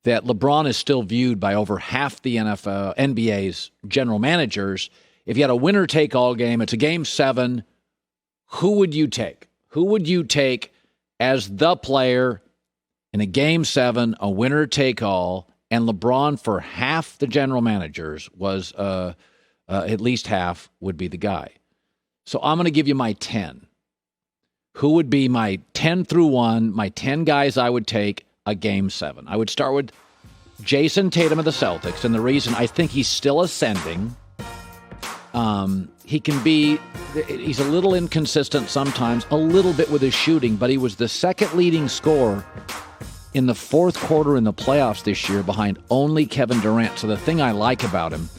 that LeBron is still viewed by over half the NBA's general managers. If you had a winner-take-all game, it's a Game 7, who would you take? Who would you take as the player in a Game 7, a winner-take-all, and LeBron for half the general managers was at least half would be the guy. So I'm going to give you my 10. Who would be my 10 through 1, my 10 guys I would take a Game 7? I would start with Jason Tatum of the Celtics, and the reason I think he's still ascending, he's a little inconsistent sometimes, a little bit with his shooting, but he was the second leading scorer in the fourth quarter in the playoffs this year behind only Kevin Durant. So the thing I like about him,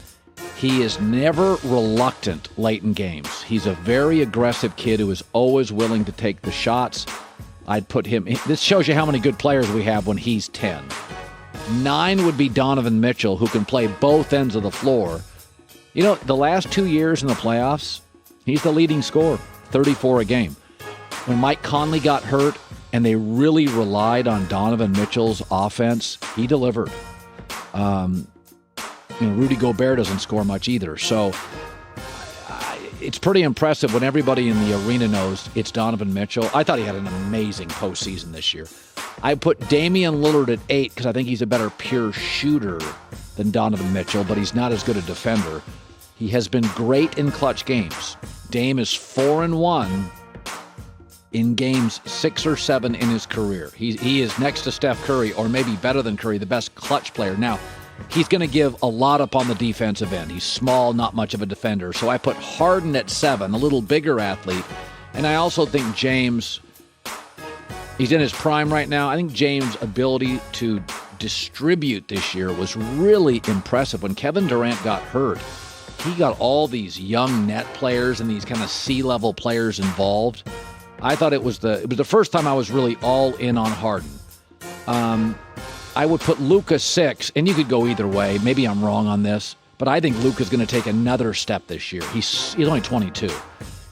he is never reluctant late in games. He's a very aggressive kid who is always willing to take the shots. I'd put him, this shows you how many good players we have when he's 10. 9 would be Donovan Mitchell, who can play both ends of the floor. You know, the last 2 years in the playoffs, he's the leading scorer, 34 a game. When Mike Conley got hurt and they really relied on Donovan Mitchell's offense, he delivered. Rudy Gobert doesn't score much either. So it's pretty impressive when everybody in the arena knows it's Donovan Mitchell. I thought he had an amazing postseason this year. I put Damian Lillard at 8 because I think he's a better pure shooter than Donovan Mitchell, but he's not as good a defender. He has been great in clutch games. Dame is 4-1 in games 6 or 7 in his career. He is next to Steph Curry, or maybe better than Curry, the best clutch player. Now, he's going to give a lot up on the defensive end. He's small, not much of a defender. So I put Harden at 7, a little bigger athlete. And I also think James, he's in his prime right now. I think James' ability to distribute this year was really impressive. When Kevin Durant got hurt, he got all these young net players and these kind of C-level players involved. I thought it was the first time I was really all in on Harden. I would put Luka 6, and you could go either way. Maybe I'm wrong on this, but I think Luka's going to take another step this year. He's only 22.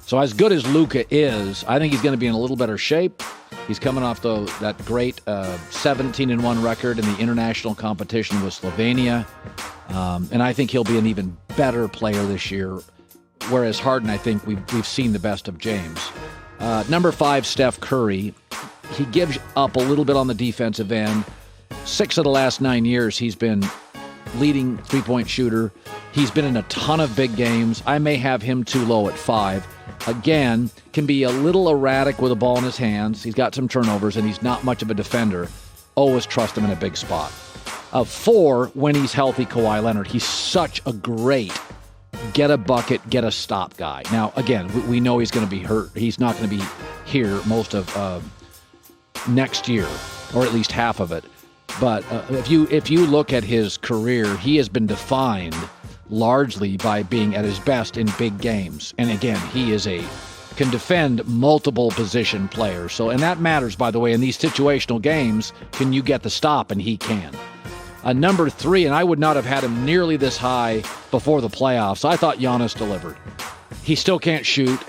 So as good as Luka is, I think he's going to be in a little better shape. He's coming off that great 17-1 record in the international competition with Slovenia. And I think he'll be an even better player this year, whereas Harden, I think we've seen the best of James. Number 5, Steph Curry. He gives up a little bit on the defensive end. 6 of the last 9 years, he's been leading three-point shooter. He's been in a ton of big games. I may have him too low at 5. Again, can be a little erratic with the ball in his hands. He's got some turnovers, and he's not much of a defender. Always trust him in a big spot. 4, when he's healthy, Kawhi Leonard. He's such a great get a bucket, get a stop guy. Now, again, we know he's going to be hurt. He's not going to be here most of next year, or at least half of it. But if you look at his career, he has been defined largely by being at his best in big games. And again, he can defend multiple position players. So, and that matters, by the way, in these situational games. Can you get the stop? And he can. Number 3, and I would not have had him nearly this high before the playoffs. I thought Giannis delivered. He still can't shoot,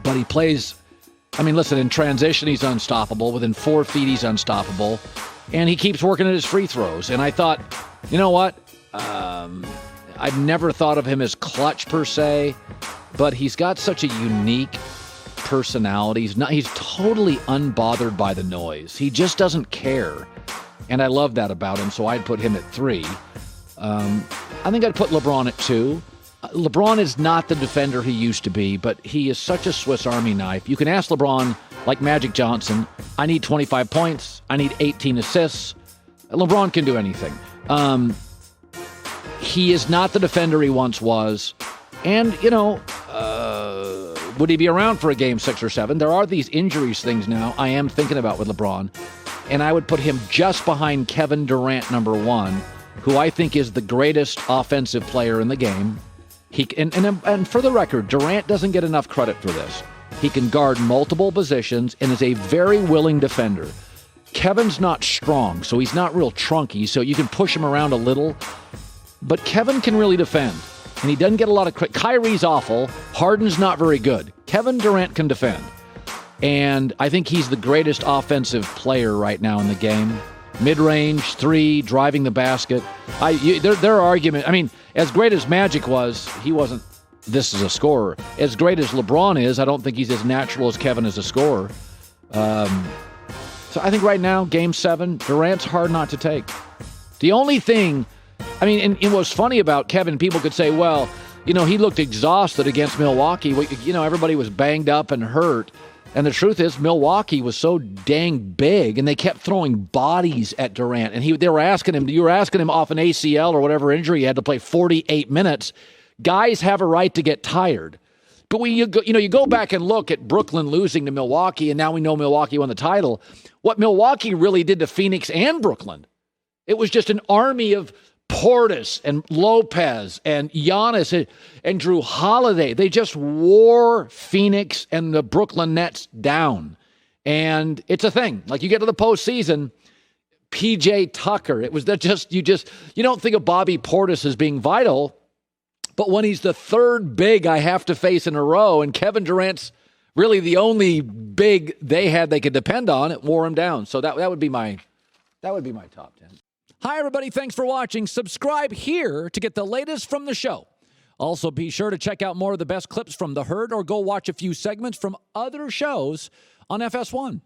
but he plays. I mean, listen, in transition, he's unstoppable. Within 4 feet, he's unstoppable. And he keeps working at his free throws. And I thought, you know what? I've never thought of him as clutch per se, but he's got such a unique personality. He's totally unbothered by the noise. He just doesn't care. And I love that about him, so I'd put him at 3. I think I'd put LeBron at 2. LeBron is not the defender he used to be, but he is such a Swiss Army knife. You can ask LeBron, like Magic Johnson, I need 25 points, I need 18 assists. LeBron can do anything. He is not the defender he once was. And, would he be around for a game 6 or 7? There are these injuries things now I am thinking about with LeBron. And I would put him just behind Kevin Durant, number 1, who I think is the greatest offensive player in the game. And for the record, Durant doesn't get enough credit for this. He can guard multiple positions and is a very willing defender. Kevin's not strong, so he's not real trunky, so you can push him around a little. But Kevin can really defend, and he doesn't get a lot of credit. Kyrie's awful. Harden's not very good. Kevin Durant can defend. And I think he's the greatest offensive player right now in the game. mid-range, three, driving the basket. Their argument, I mean, as great as Magic was, he wasn't this as a scorer. As great as LeBron is, I don't think he's as natural as Kevin as a scorer. So I think right now, Game 7, Durant's hard not to take. The only thing, I mean, and what's funny about Kevin, people could say, well, you know, he looked exhausted against Milwaukee. You know, everybody was banged up and hurt. And the truth is, Milwaukee was so dang big, and they kept throwing bodies at Durant. And they were asking him, you were asking him off an ACL or whatever injury, he had to play 48 minutes. Guys have a right to get tired. But when you go back and look at Brooklyn losing to Milwaukee, and now we know Milwaukee won the title, what Milwaukee really did to Phoenix and Brooklyn, it was just an army of Portis and Lopez and Giannis and Drew Holiday. They just wore Phoenix and the Brooklyn Nets down. And it's a thing. Like, you get to the postseason, PJ Tucker. It was that you don't think of Bobby Portis as being vital, but when he's the third big I have to face in a row, and Kevin Durant's really the only big they could depend on, it wore him down. So that would be my top 10. Hi, everybody. Thanks for watching. Subscribe here to get the latest from the show. Also, be sure to check out more of the best clips from The Herd, or go watch a few segments from other shows on FS1.